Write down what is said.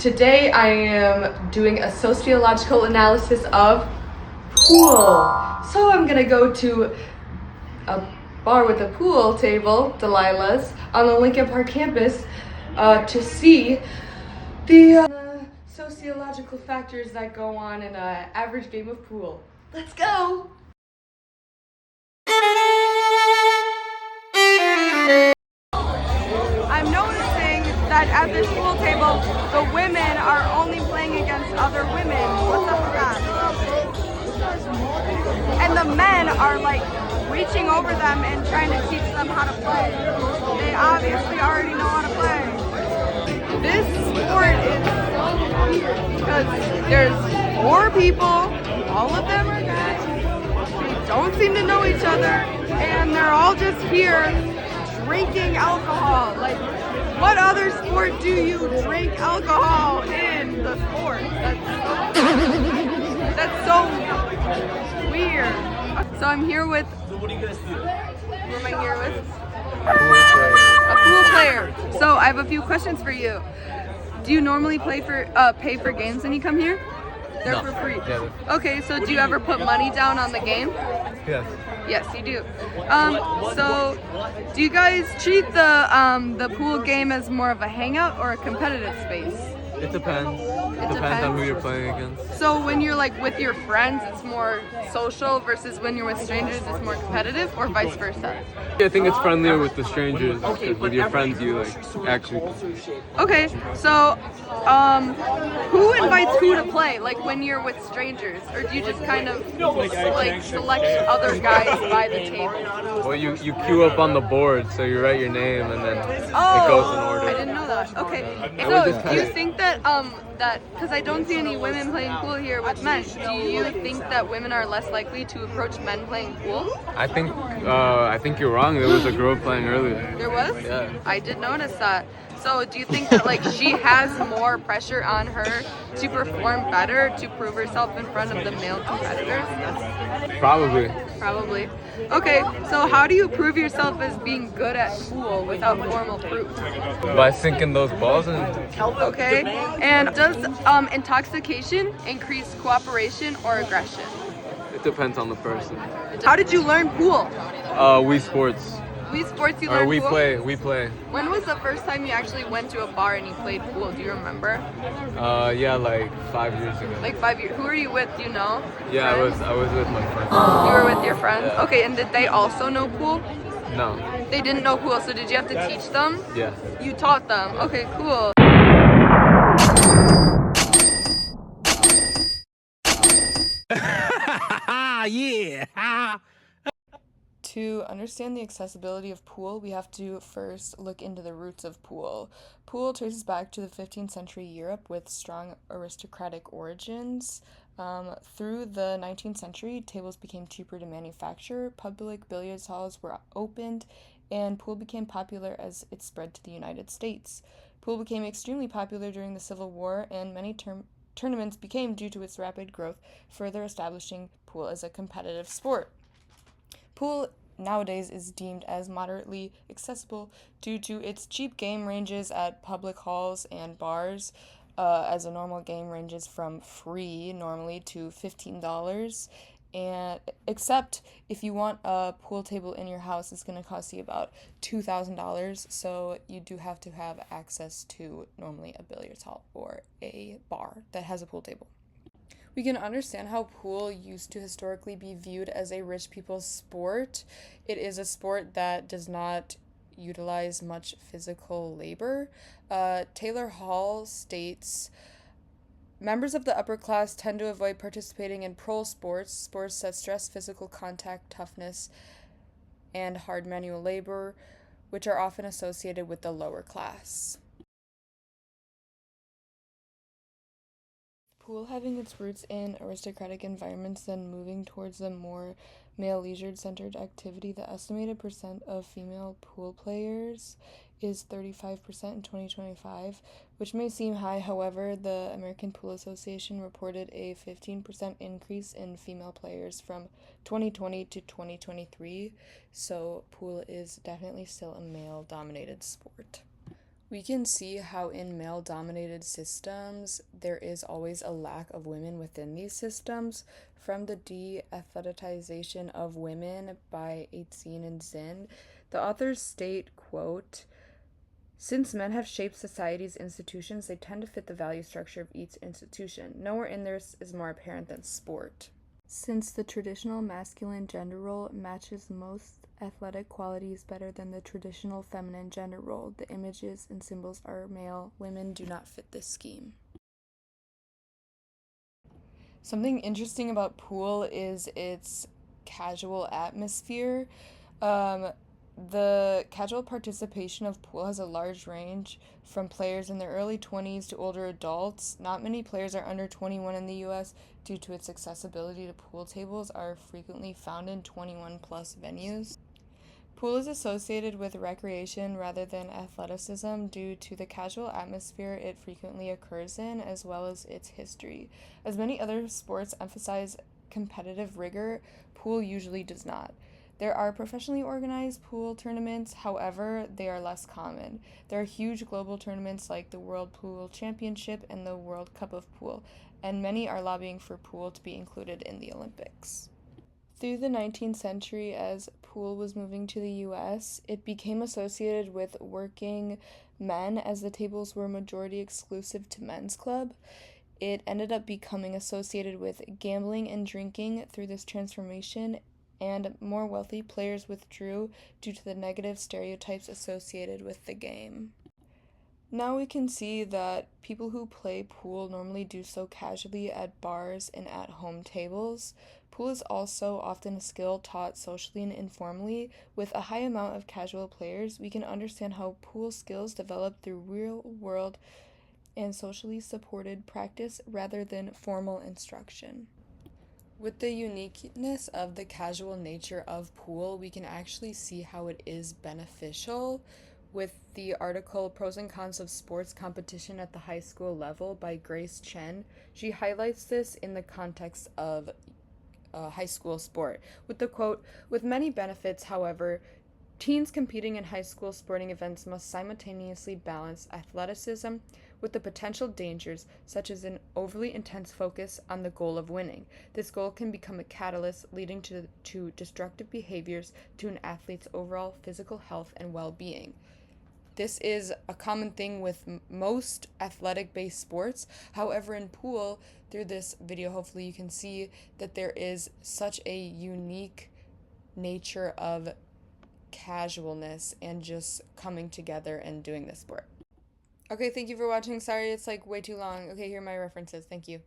Today I am doing a sociological analysis of pool. So I'm gonna go to a bar with a pool table, Delilah's, on the Lincoln Park campus to see the sociological factors that go on in an average game of pool. Let's go! I'm noticing that at this pool table, the women are only playing against other women. What's up with that? And the men are like reaching over them and trying to teach them how to play. They obviously already know how to play. This sport is so weird because there's 4 people, all of them are guys, they don't seem to know each other, and they're all just here drinking alcohol. Like, what other sport do you drink alcohol in the sport? That's so weird. So I'm here with, who am I here with? A pool player. So I have a few questions for you. Do you normally pay for games when you come here? They're for free. Yeah. Okay, so do you ever put money down on the game? Yes. Yes, you do. So do you guys treat the pool game as more of a hangout or a competitive space? It depends. It depends on who you're playing against. So when you're like with your friends, it's more social versus when you're with strangers, it's more competitive, or vice versa? I think it's friendlier with the strangers. With your friends, you like actually. Okay, so who invites who to play? Like when you're with strangers, or do you just kind of like select other guys by the table? Well, you queue up on the board, so you write your name and then it Oh, goes in order. I didn't know that. Okay, Yeah, so we just do you had it. think that because I don't see any women playing pool here with men, do you think that women are less likely to approach men playing pool? I think you're wrong. There was a girl playing earlier. There was? Yeah. I did notice that. So do you think that like she has more pressure on her to perform better to prove herself in front of the male competitors? Probably. Probably. Okay, so how do you prove yourself as being good at pool without formal proof? By sinking those balls in. Okay, and does intoxication increase cooperation or aggression? It depends on the person. How did you learn pool? Wii Sports. Wii Sports you Or learned we pool? play. When was the first time you actually went to a bar and you played pool? Do you remember? Yeah, like 5 years ago. Like 5 years. Who are you with? Do you know? Yeah, Friends? I was with my friends. You were with your friends? Yeah. Okay, and did they also know pool? No. They didn't know pool, so did you have to teach them? Yeah. You taught them. Okay, cool. Yeah. To understand the accessibility of pool, we have to first look into the roots of pool. Pool traces back to the 15th century Europe with strong aristocratic origins. Through the 19th century, tables became cheaper to manufacture, public billiards halls were opened, and pool became popular as it spread to the United States. Pool became extremely popular during the Civil War, and many tournaments became, due to its rapid growth, further establishing pool as a competitive sport. Pool nowadays is deemed as moderately accessible due to its cheap game ranges at public halls and bars, as a normal game ranges from free normally to $15, and except if you want a pool table in your house, it's going to cost you about $2,000, so you do have to have access to normally a billiards hall or a bar that has a pool table. We can understand how pool used to historically be viewed as a rich people's sport. It is a sport that does not utilize much physical labor. Taylor Hall states, members of the upper class tend to avoid participating in pro sports that stress physical contact, toughness, and hard manual labor, which are often associated with the lower class. Pool having its roots in aristocratic environments, then moving towards a more male leisure-centered activity, the estimated percent of female pool players is 35% in 2025, which may seem high. However, the American Pool Association reported a 15% increase in female players from 2020 to 2023, so pool is definitely still a male-dominated sport. We can see how in male dominated systems, there is always a lack of women within these systems. From the de athletization of women by 18 and Zinn, the authors state, quote, since men have shaped society's institutions, they tend to fit the value structure of each institution. Nowhere in this is more apparent than sport. Since the traditional masculine gender role matches most athletic qualities better than the traditional feminine gender role, the images and symbols are male. Women do not fit this scheme. Something interesting about pool is its casual atmosphere. Um, the casual participation of pool has a large range from players in their early 20s to older adults. Not many players are under 21 in the US due to its accessibility to pool tables are frequently found in 21 plus venues. Pool is associated with recreation rather than athleticism due to the casual atmosphere it frequently occurs in, as well as its history. As many other sports emphasize competitive rigor, pool usually does not. There are professionally organized pool tournaments, however, they are less common. There are huge global tournaments like the World Pool Championship and the World Cup of Pool, and many are lobbying for pool to be included in the Olympics. Through the 19th century, as pool was moving to the US, it became associated with working men as the tables were majority exclusive to men's club. It ended up becoming associated with gambling and drinking through this transformation, and more wealthy players withdrew due to the negative stereotypes associated with the game. Now we can see that people who play pool normally do so casually at bars and at home tables. Pool is also often a skill taught socially and informally. With a high amount of casual players, we can understand how pool skills develop through real world and socially supported practice rather than formal instruction. With the uniqueness of the casual nature of pool, we can actually see how it is beneficial. With the article Pros and Cons of Sports Competition at the High School Level by Grace Chen, she highlights this in the context of high school sport. With the quote, with many benefits, however, teens competing in high school sporting events must simultaneously balance athleticism with the potential dangers, such as an overly intense focus on the goal of winning. This goal can become a catalyst leading to destructive behaviors to an athlete's overall physical health and well being. This is a common thing with most athletic based sports. However, in pool, through this video, hopefully, you can see that there is such a unique nature of casualness and just coming together and doing this sport. Okay, thank you for watching. Sorry it's like way too long. Okay, here are my references. Thank you.